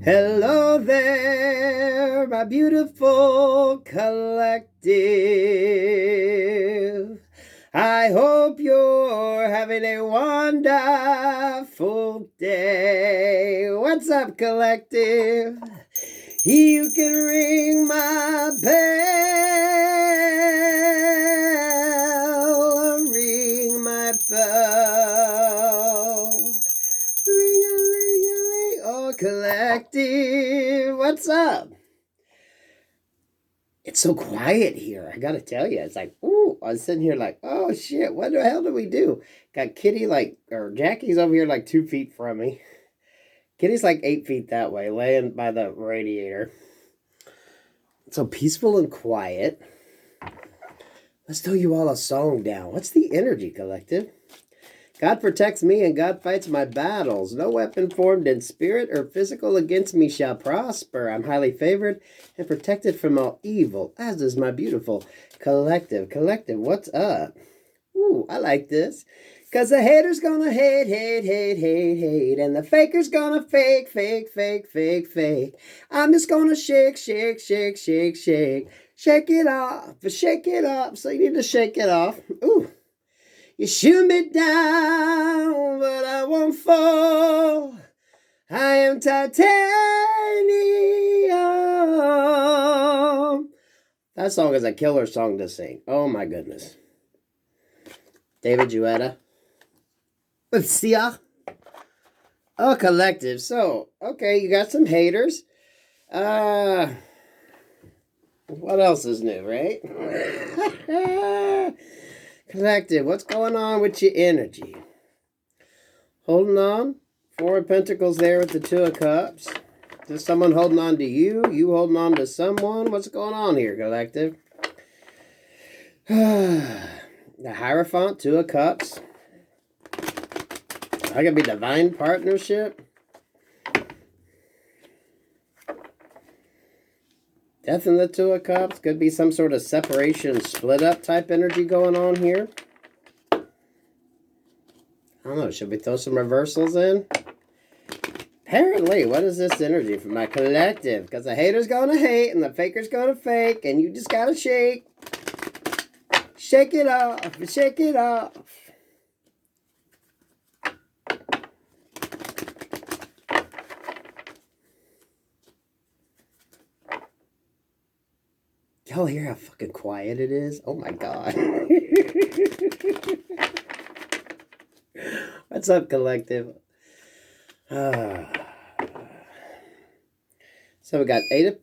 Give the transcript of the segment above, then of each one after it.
Hello there, my beautiful collective. I hope you're having a wonderful day. What's up, collective? You can ring my bell, ring my bell. Ring-a-ling-a-ling, oh, collective, what's up? It's so quiet here, I gotta tell you. It's like, ooh, I was sitting here like, oh shit, what the hell do we do? Got Kitty or Jackie's over here like 2 feet from me. Kitty's like 8 feet that way, laying by the radiator. It's so peaceful and quiet. Let's tell you all a song down. What's the energy, collective? God protects me and God fights my battles. No weapon formed in spirit or physical against me shall prosper. I'm highly favored and protected from all evil, as is my beautiful collective. Collective, what's up? Ooh, I like this. Because the hater's gonna hate, and the faker's gonna fake. I'm just gonna shake. Shake it off, so you need to shake it off. Ooh. You shoot me down, but I won't fall. I am titanium. That song is a killer song to sing. Oh my goodness. David Guetta. Let's see ya. Oh, collective. So, okay, you got some haters. What else is new, right? Collective, what's going on with your energy? Holding on. 4 of Pentacles there with the 2 of Cups. Is someone holding on to you? You holding on to someone? What's going on here, collective? The Hierophant, 2 of Cups. That could be divine partnership. Death in the 2 of Cups. Could be some sort of separation, split up type energy going on here. I don't know. Should we throw some reversals in? Apparently, what is this energy from my collective? Because the hater's going to hate and the faker's going to fake. And you just got to shake. Shake it off. Shake it off. Y'all hear how fucking quiet it is? Oh my god. What's up, collective? So we got 8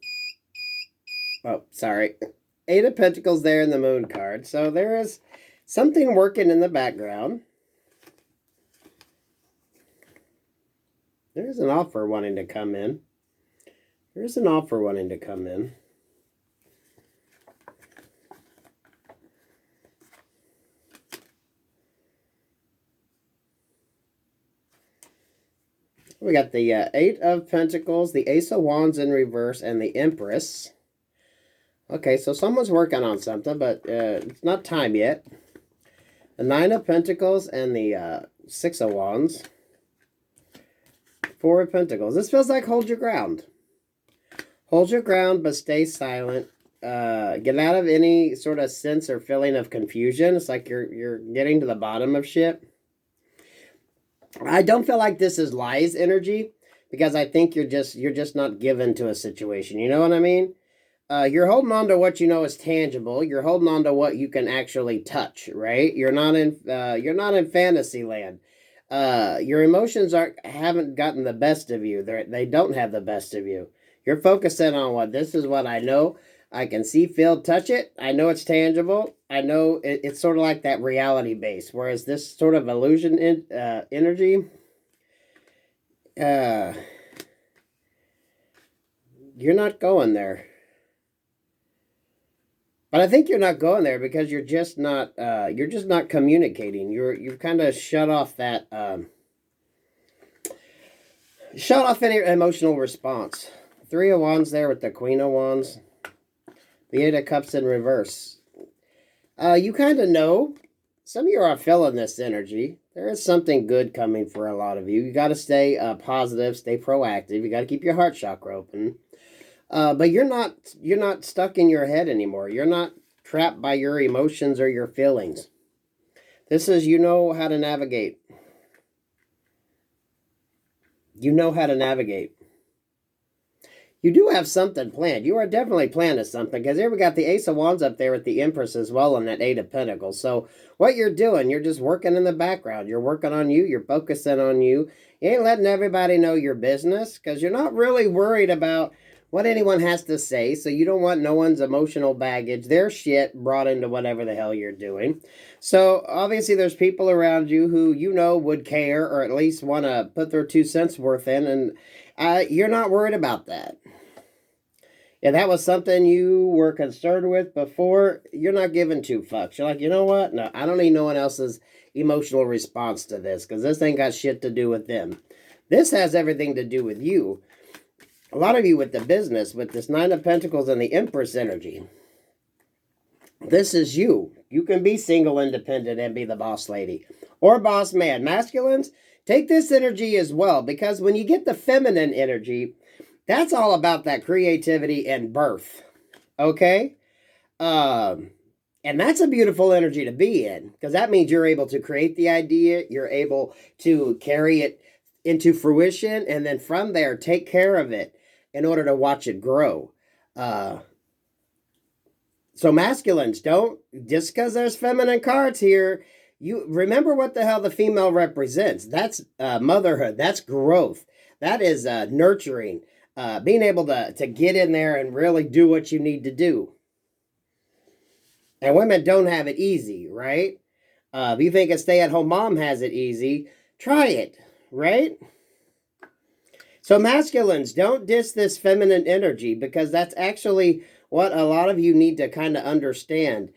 of Pentacles there in the Moon card. So there is something working in the background. There's an offer wanting to come in. There's an offer wanting to come in. We got the 8 of Pentacles, the Ace of Wands in reverse, and the Empress. Okay, so someone's working on something, but it's not time yet. The 9 of Pentacles and the 6 of Wands. 4 of Pentacles. This feels like hold your ground. Hold your ground, but stay silent. Get out of any sort of sense or feeling of confusion. It's like you're getting to the bottom of shit. I don't feel like this is lies energy, because I think you're just not given to a situation. You know what I mean? You're holding on to what you know is tangible. You're holding on to what you can actually touch, right? You're not in fantasy land. Your emotions haven't gotten the best of you. They don't have the best of you. You're focusing on this is what I know. I can see, feel, touch it. I know it's tangible. I know it's sort of like that reality base. Whereas this sort of illusion energy, you're not going there. But I think you're not going there because you're just not communicating. You've kind of shut off that shut off any emotional response. 3 of Wands there with the Queen of Wands. The 8 of Cups in reverse. You kind of know. Some of you are feeling this energy. There is something good coming for a lot of you. You got to stay positive, stay proactive. You got to keep your heart chakra open. But you're not stuck in your head anymore. You're not trapped by your emotions or your feelings. This is, you know how to navigate. You know how to navigate. You do have something planned. You are definitely planning something, because here we got the Ace of Wands up there with the Empress as well, and that Eight of Pentacles. So what you're doing, you're just working in the background. You're working on you. You're focusing on you. You ain't letting everybody know your business, because you're not really worried about what anyone has to say. So you don't want no one's emotional baggage, their shit brought into whatever the hell you're doing. So obviously there's people around you who you know would care, or at least want to put their 2 cents worth in, and you're not worried about that. If that was something you were concerned with before, you're not giving 2 fucks. You're like, you know what? No, I don't need no one else's emotional response to this, because this ain't got shit to do with them. This has everything to do with you. A lot of you with the business, with this Nine of Pentacles and the Empress energy. This is you. You can be single, independent, and be the boss lady. Or boss man. Masculines, take this energy as well, because when you get the feminine energy, that's all about that creativity and birth, okay? And that's a beautiful energy to be in, because that means you're able to create the idea, you're able to carry it into fruition, and then from there, take care of it in order to watch it grow. So masculines, don't, just because there's feminine cards here, you remember what the hell the female represents. That's motherhood, that's growth, that is nurturing. Being able to get in there and really do what you need to do. And women don't have it easy, right? If you think a stay-at-home mom has it easy, try it, right? So masculines, don't diss this feminine energy, because that's actually what a lot of you need to kind of understand.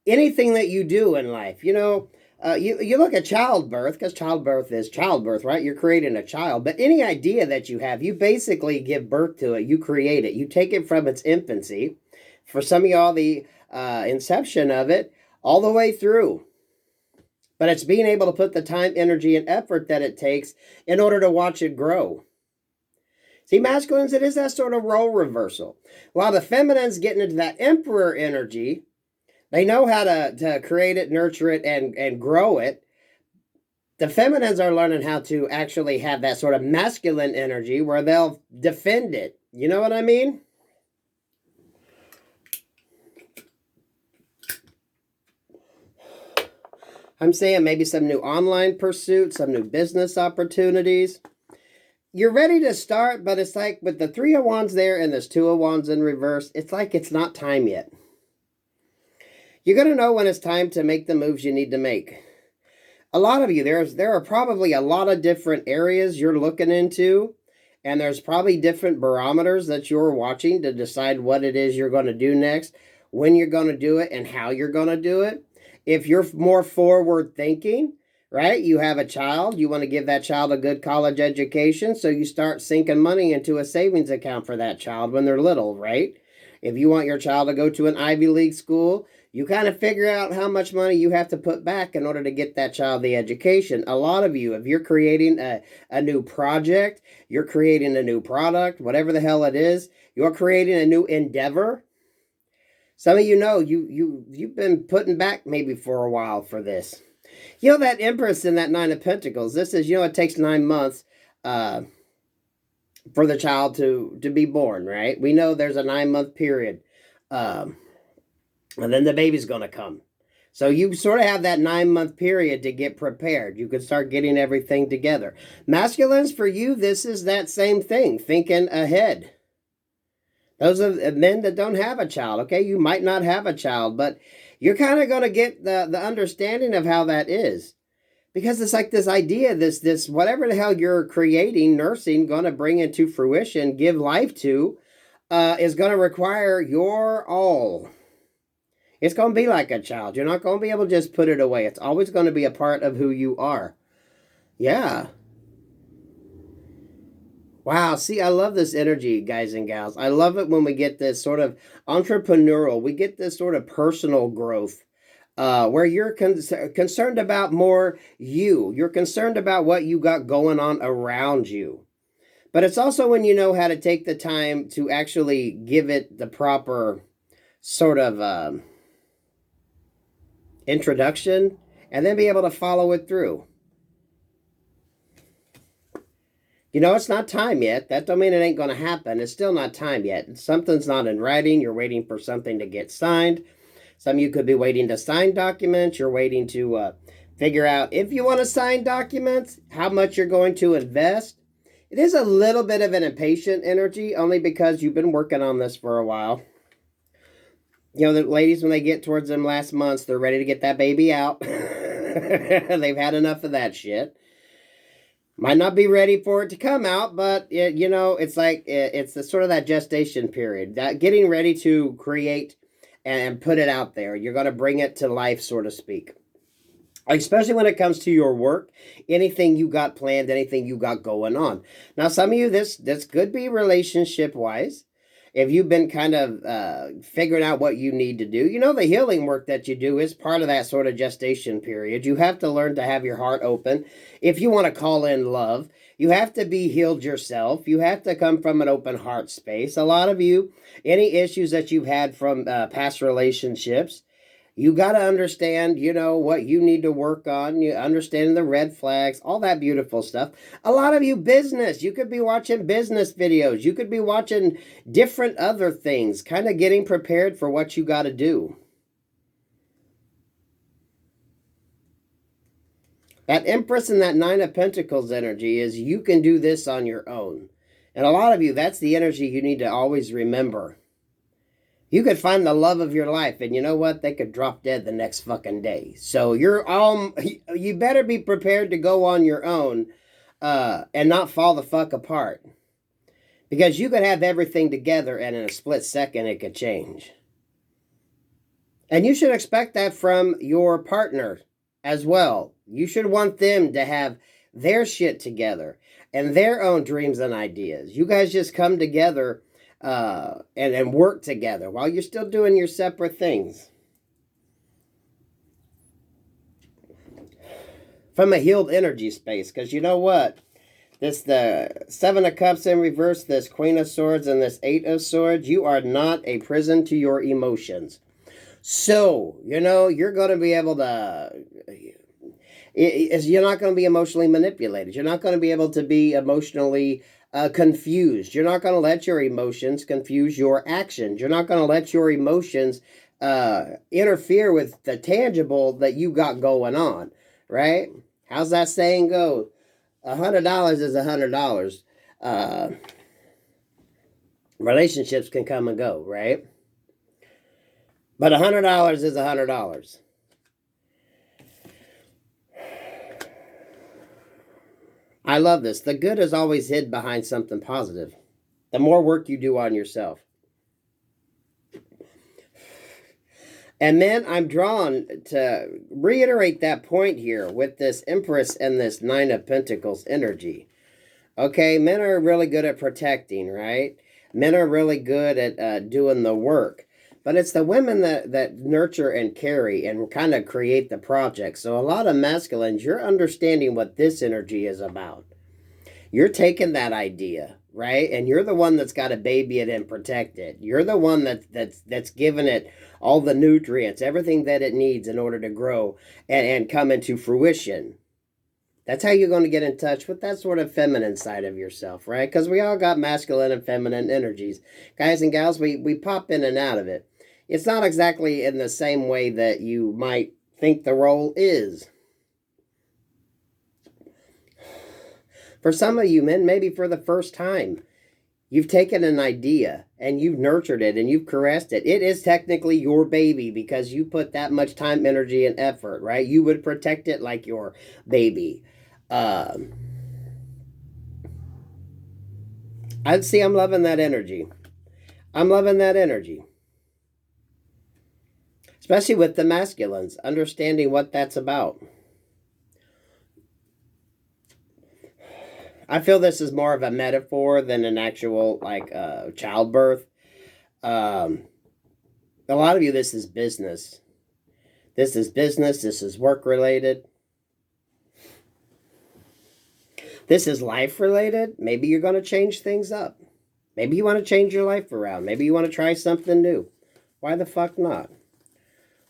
Anything that you do in life, you know, you look at childbirth, because childbirth is childbirth, right? You're creating a child. But any idea that you have, you basically give birth to it. You create it. You take it from its infancy. For some of y'all, the inception of it, all the way through. But it's being able to put the time, energy, and effort that it takes in order to watch it grow. See, masculines, it is that sort of role reversal. While the feminines getting into that emperor energy, they know how to create it, nurture it, and grow it. The feminines are learning how to actually have that sort of masculine energy where they'll defend it. You know what I mean? I'm saying maybe some new online pursuits, some new business opportunities. You're ready to start, but it's like with the Three of Wands there and there's Two of Wands in reverse, it's like it's not time yet. You're going to know when it's time to make the moves you need to make. A lot of you, there are probably a lot of different areas you're looking into, and there's probably different barometers that you're watching to decide what it is you're going to do next, when you're going to do it, and how you're going to do it. If you're more forward thinking, right, you have a child, you want to give that child a good college education, so you start sinking money into a savings account for that child when they're little, right? If you want your child to go to an Ivy League school, you kind of figure out how much money you have to put back in order to get that child the education. A lot of you, if you're creating a new project, you're creating a new product, whatever the hell it is, you're creating a new endeavor. Some of you know you've been putting back maybe for a while for this. You know, that Empress in that Nine of Pentacles, this is, you know, it takes 9 months for the child to be born, right? We know there's a 9-month period. And then the baby's going to come. So you sort of have that 9-month period to get prepared. You can start getting everything together. Masculines, for you, this is that same thing, thinking ahead. Those are men that don't have a child, okay? You might not have a child, but you're kind of going to get the understanding of how that is. Because it's like this idea, this whatever the hell you're creating, nursing, going to bring into fruition, give life to, is going to require your all. It's going to be like a child. You're not going to be able to just put it away. It's always going to be a part of who you are. Yeah. Wow. See, I love this energy, guys and gals. I love it when we get this sort of entrepreneurial, we get this sort of personal growth. where you're concerned about more you. You're concerned about what you got going on around you. But it's also when you know how to take the time to actually give it the proper sort of introduction and then be able to follow it through. You know, it's not time yet. That don't mean it ain't going to happen. It's still not time yet. Something's not in writing. You're waiting for something to get signed. Some of you could be waiting to sign documents. You're waiting to figure out if you want to sign documents, how much you're going to invest. It is a little bit of an impatient energy, only because you've been working on this for a while. You know, the ladies, when they get towards them last months, they're ready to get that baby out. They've had enough of that shit. Might not be ready for it to come out, but, you know, it's like, it's the sort of that gestation period. That getting ready to create and put it out there. You're going to bring it to life, so to speak. Especially when it comes to your work, anything you got planned, anything you got going on. Now, some of you, this could be relationship-wise. If you've been kind of figuring out what you need to do, you know, the healing work that you do is part of that sort of gestation period. You have to learn to have your heart open. If you want to call in love, you have to be healed yourself. You have to come from an open heart space. A lot of you, any issues that you've had from past relationships, you got to understand, you know, what you need to work on. You understand the red flags, all that beautiful stuff. A lot of you business, you could be watching business videos. You could be watching different other things, kind of getting prepared for what you got to do. That Empress and that Nine of Pentacles energy is you can do this on your own. And a lot of you, that's the energy you need to always remember. You could find the love of your life, and you know what? They could drop dead the next fucking day. So you better be prepared to go on your own and not fall the fuck apart. Because you could have everything together, and in a split second, it could change. And you should expect that from your partner as well. You should want them to have their shit together and their own dreams and ideas. You guys just come together and work together while you're still doing your separate things. From a healed energy space, because you know what? The Seven of Cups in reverse, this Queen of Swords, and this Eight of Swords, you are not a prison to your emotions. So, you know, you're going to be able to... You're not going to be emotionally manipulated. You're not going to be able to be emotionally confused. You're not going to let your emotions confuse your actions. You're not going to let your emotions interfere with the tangible that you got going on, right? How's that saying go? $100 is $100. Relationships can come and go, right? But $100 is $100. I love this. The good is always hid behind something positive. The more work you do on yourself. And then I'm drawn to reiterate that point here with this Empress and this Nine of Pentacles energy. Okay, men are really good at protecting, right? Men are really good at doing the work. But it's the women that nurture and carry and kind of create the project. So a lot of masculines, you're understanding what this energy is about. You're taking that idea, right? And you're the one that's got to baby it and protect it. You're the one that's giving it all the nutrients, everything that it needs in order to grow and come into fruition. That's how you're going to get in touch with that sort of feminine side of yourself, right? Because we all got masculine and feminine energies. Guys and gals, we pop in and out of it. It's not exactly in the same way that you might think the role is. For some of you men, maybe for the first time, you've taken an idea and you've nurtured it and you've caressed it. It is technically your baby because you put that much time, energy, and effort, right? You would protect it like your baby. I'm loving that energy. I'm loving that energy. Especially with the masculines, understanding what that's about. I feel this is more of a metaphor than an actual, childbirth. A lot of you, this is business. This is business. This is work related. This is life related. Maybe you're going to change things up. Maybe you want to change your life around. Maybe you want to try something new. Why the fuck not?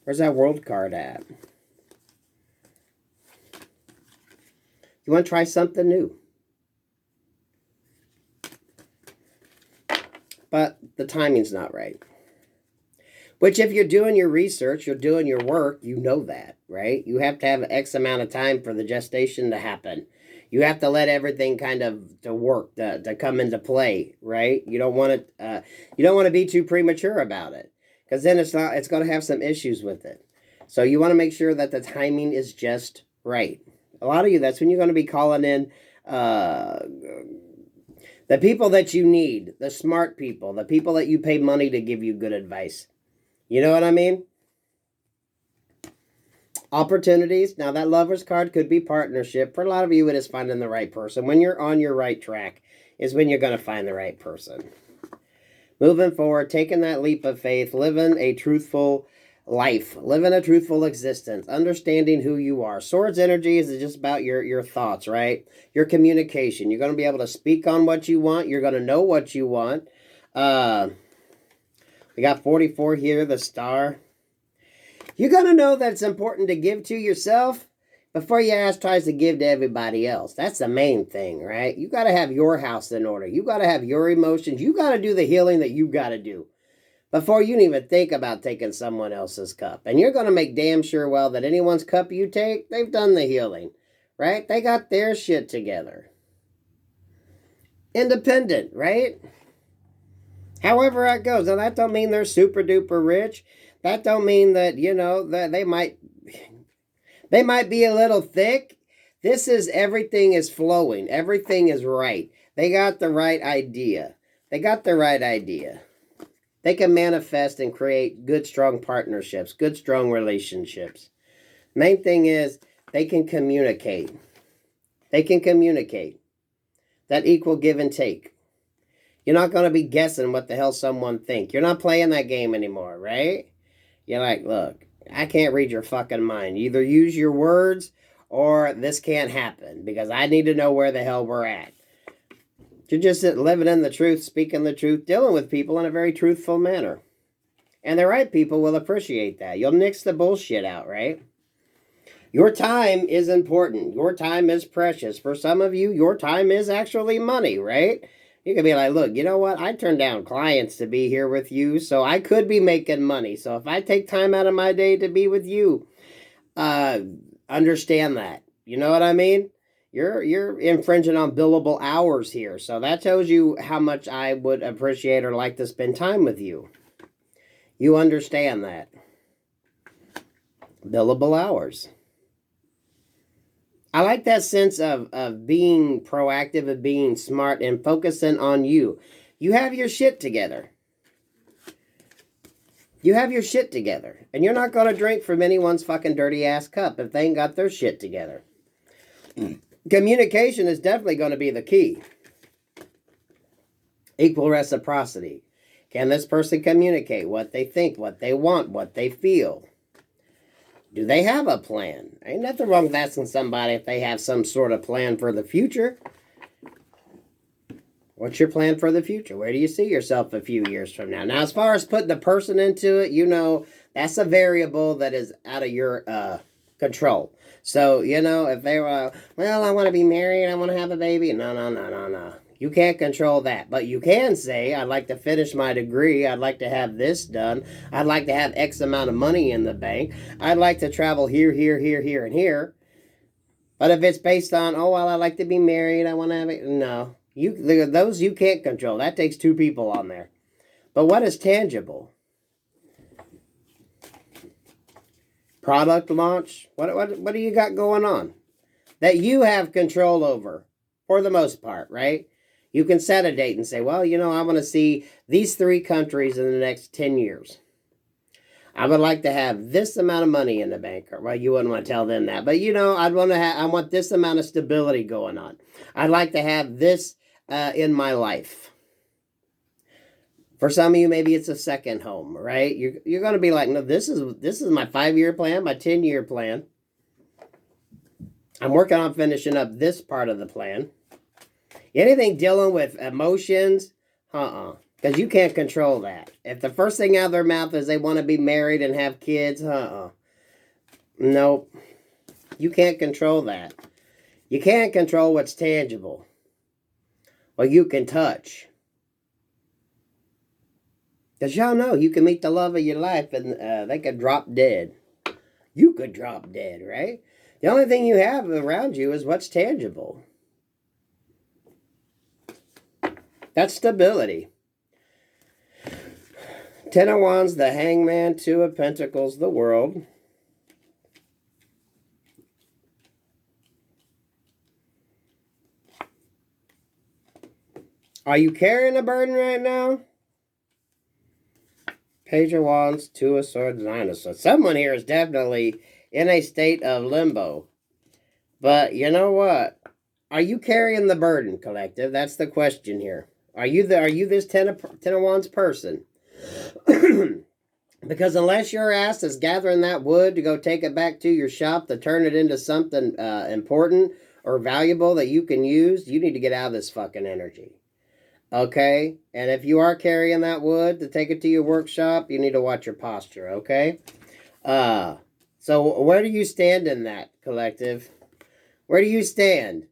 Where's that world card at? You want to try something new. But the timing's not right. Which if you're doing your research, you're doing your work, you know that, right? You have to have X amount of time for the gestation to happen. You have to let everything kind of to work, to come into play, right? You don't want to be too premature about it, because then it's going to have some issues with it. So you want to make sure that the timing is just right. A lot of you, that's when you're going to be calling in the people that you need, the smart people, the people that you pay money to give you good advice. You know what I mean? Opportunities. Now that Lover's card could be partnership. For a lot of you, it is finding the right person. When you're on your right track is when you're going to find the right person. Moving forward, taking that leap of faith, living a truthful life, living a truthful existence, understanding who you are. Swords energy is just about your thoughts, right? Your communication. You're going to be able to speak on what you want. You're going to know what you want. We got 44 here, the star. You're going to know that it's important to give to yourself before your ass tries to give to everybody else. That's the main thing, right? You got to have your house in order. You got to have your emotions. You got to do the healing that you got to do before you even think about taking someone else's cup. And you're going to make damn sure, well, that anyone's cup you take, they've done the healing, right? They got their shit together. Independent, right? However that goes. Now, that don't mean they're super duper rich. That don't mean that, you know, that they might be a little thick. This is, everything is flowing. Everything is right. They got the right idea. They got the right idea. They can manifest and create good, strong partnerships, good, strong relationships. Main thing is they can communicate. They can communicate. That equal give and take. You're not going to be guessing what the hell someone think. You're not playing that game anymore, right? You're like, look, I can't read your fucking mind. You either use your words or this can't happen because I need to know where the hell we're at. You're just living in the truth, speaking the truth, dealing with people in a very truthful manner. And the right people will appreciate that. You'll nix the bullshit out, right? Your time is important. Your time is precious. For some of you, your time is actually money, right? You could be like, look, you know what? I turned down clients to be here with you, so I could be making money. So if I take time out of my day to be with you, understand that. You know what I mean? You're infringing on billable hours here. So that tells you how much I would appreciate or like to spend time with you. You understand that. Billable hours. I like that sense of being proactive, of being smart, and focusing on you. You have your shit together. You have your shit together. And you're not going to drink from anyone's fucking dirty ass cup if they ain't got their shit together. Communication is definitely going to be the key. Equal reciprocity. Can this person communicate what they think, what they want, what they feel? Do they have a plan? Ain't nothing wrong with asking somebody if they have some sort of plan for the future. What's your plan for the future? Where do you see yourself a few years from now? Now, as far as putting the person into it, you know, that's a variable that is out of your control. So, you know, if they were, well, I want to be married, I want to have a baby. No. You can't control that. But you can say, I'd like to finish my degree. I'd like to have this done. I'd like to have X amount of money in the bank. I'd like to travel here, and here. But if it's based on, oh, well, I'd like to be married. I want to have it. No. Those you can't control. That takes two people on there. But what is tangible? Product launch? What do you got going on? That you have control over, for the most part, right? You can set a date and say, well, you know, I want to see these 3 countries in the next 10 years. I would like to have this amount of money in the bank. Well, you wouldn't want to tell them that. But, you know, I want this amount of stability going on. I'd like to have this in my life. For some of you, maybe it's a second home, right? You're going to be like, no, this is my 5-year plan, my 10-year plan. I'm working on finishing up this part of the plan. Anything dealing with emotions, because you can't control that. If the first thing out of their mouth is they want to be married and have kids, nope. You can't control that. You can't control what's tangible. Well, you can touch. Because y'all know you can meet the love of your life and they could drop dead. You could drop dead, right? The only thing you have around you is what's tangible. That's stability. 10 of Wands, the Hangman, 2 of Pentacles, the World. Are you carrying a burden right now? Page of Wands, 2 of Swords, 9 of Swords. Someone here is definitely in a state of limbo. But you know what? Are you carrying the burden, collective? That's the question here. Are you this 10 of Wands person? Because unless your ass is gathering that wood to go take it back to your shop to turn it into something important or valuable that you can use, you need to get out of this fucking energy. Okay? And if you are carrying that wood to take it to your workshop, you need to watch your posture, okay? So where do you stand in that, collective? Where do you stand?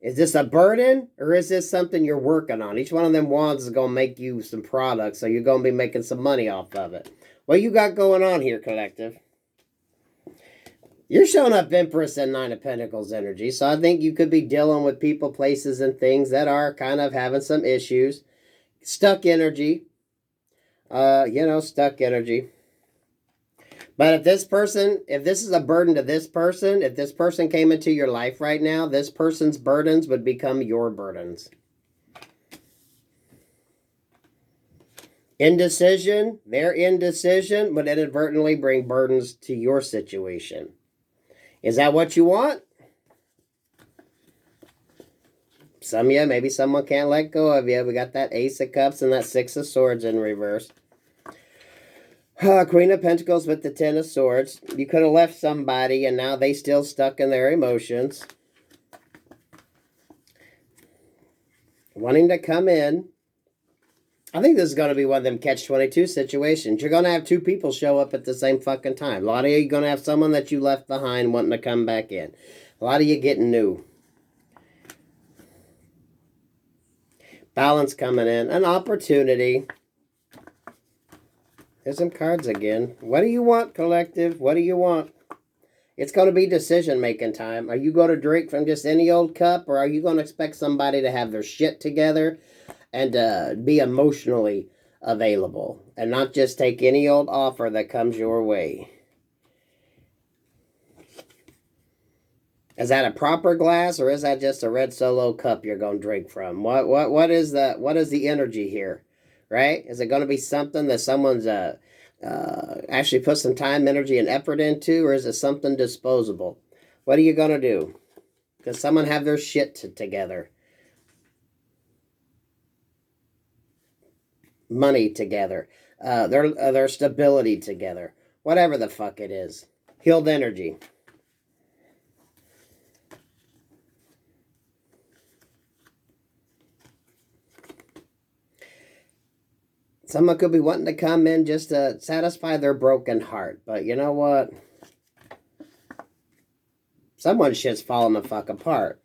Is this a burden or is this something you're working on? Each one of them wands is going to make you some products, so you're going to be making some money off of it. What you got going on here, collective? You're showing up Empress and 9 of Pentacles energy, so I think you could be dealing with people, places, and things that are kind of having some issues. Stuck energy. Stuck energy. But if this is a burden to this person, if this person came into your life right now, this person's burdens would become your burdens. Indecision, their indecision would inadvertently bring burdens to your situation. Is that what you want? Some of you, maybe someone can't let go of you. We got that Ace of Cups and that 6 of Swords in reverse. Queen of Pentacles with the 10 of Swords. You could have left somebody and now they still stuck in their emotions. Wanting to come in. I think this is going to be one of them catch-22 situations. You're going to have 2 people show up at the same fucking time. A lot of you are going to have someone that you left behind wanting to come back in. A lot of you getting new. Balance coming in. An opportunity. There's some cards again. What do you want, collective? What do you want? It's going to be decision-making time. Are you going to drink from just any old cup, or are you going to expect somebody to have their shit together and be emotionally available and not just take any old offer that comes your way? Is that a proper glass, or is that just a red Solo cup you're going to drink from? What is the energy here? Right? Is it going to be something that someone's actually put some time, energy, and effort into, or is it something disposable? What are you going to do? Does someone have their shit together? Money together. Their stability together. Whatever the fuck it is. Healed energy. Someone could be wanting to come in just to satisfy their broken heart. But you know what? Someone's shit's falling the fuck apart.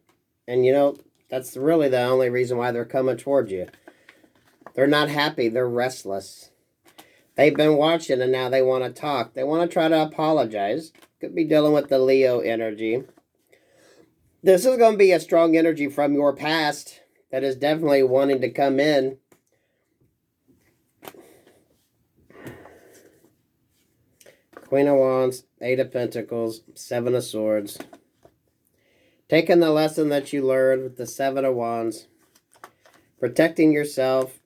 And you know, that's really the only reason why they're coming towards you. They're not happy. They're restless. They've been watching and now they want to talk. They want to try to apologize. Could be dealing with the Leo energy. This is going to be a strong energy from your past that is definitely wanting to come in. Queen of Wands, 8 of Pentacles, 7 of Swords. Taking the lesson that you learned with the 7 of Wands. Protecting yourself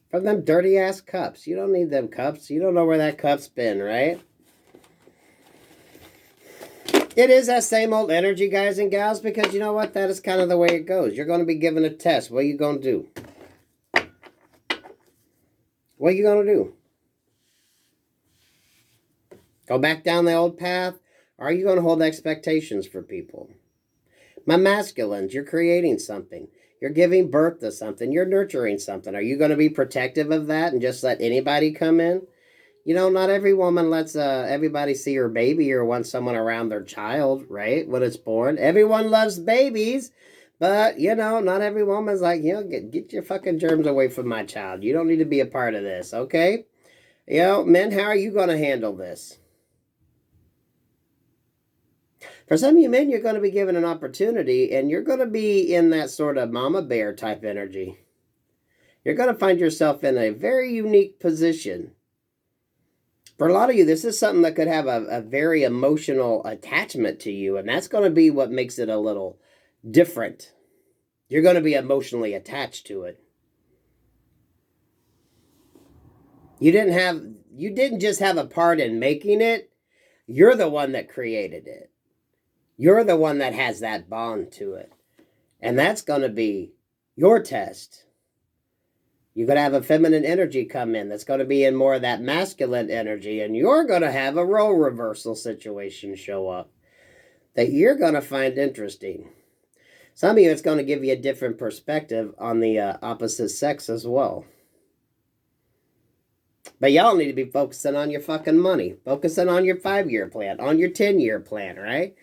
from them dirty-ass cups. You don't need them cups. You don't know where that cup's been, right? It is that same old energy, guys and gals, because you know what? That is kind of the way it goes. You're going to be given a test. What are you going to do? What are you going to do? Go back down the old path? Or are you going to hold expectations for people? My masculines, you're creating something. You're giving birth to something. You're nurturing something. Are you going to be protective of that and just let anybody come in? You know, not every woman lets everybody see her baby or wants someone around their child, right? When it's born. Everyone loves babies, but, you know, not every woman's like, you know, get your fucking germs away from my child. You don't need to be a part of this, okay? You know, men, how are you going to handle this? For some of you men, you're going to be given an opportunity, and you're going to be in that sort of mama bear type energy. You're going to find yourself in a very unique position. For a lot of you, this is something that could have a very emotional attachment to you, and that's going to be what makes it a little different. You're going to be emotionally attached to it. You didn't just have a part in making it. You're the one that created it. You're the one that has that bond to it. And that's going to be your test. You're going to have a feminine energy come in that's going to be in more of that masculine energy. And you're going to have a role reversal situation show up that you're going to find interesting. Some of you, it's going to give you a different perspective on the opposite sex as well. But y'all need to be focusing on your fucking money. Focusing on your 5-year plan, on your 10-year plan, right?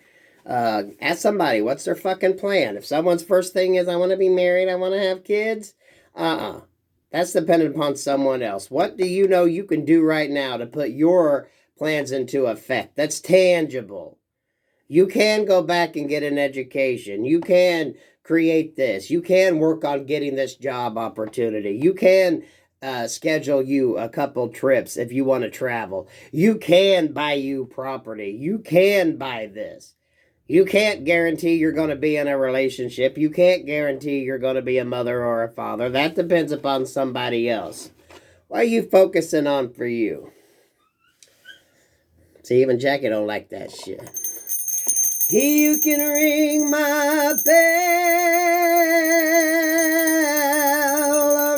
Ask somebody, what's their fucking plan? If someone's first thing is, I want to be married, I want to have kids, that's dependent upon someone else. What do you know you can do right now to put your plans into effect? That's tangible. You can go back and get an education. You can create this. You can work on getting this job opportunity. You can schedule you a couple trips if you want to travel. You can buy you property. You can buy this. You can't guarantee you're going to be in a relationship. You can't guarantee you're going to be a mother or a father. That depends upon somebody else. What are you focusing on for you? See, even Jackie don't like that shit. You can ring my bell,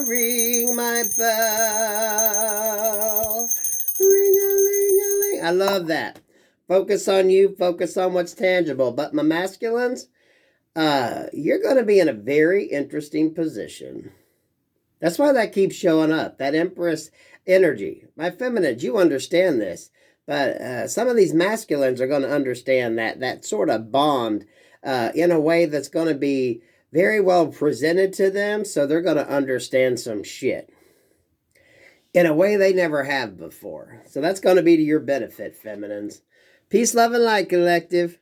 ring my bell, ring-a-ling-a-ling. I love that. Focus on you, focus on what's tangible. But my masculines, you're going to be in a very interesting position. That's why that keeps showing up, that Empress energy. My feminines, you understand this. But some of these masculines are going to understand that sort of bond in a way that's going to be very well presented to them. So they're going to understand some shit in a way they never have before. So that's going to be to your benefit, feminines. Peace, love, and light, collective.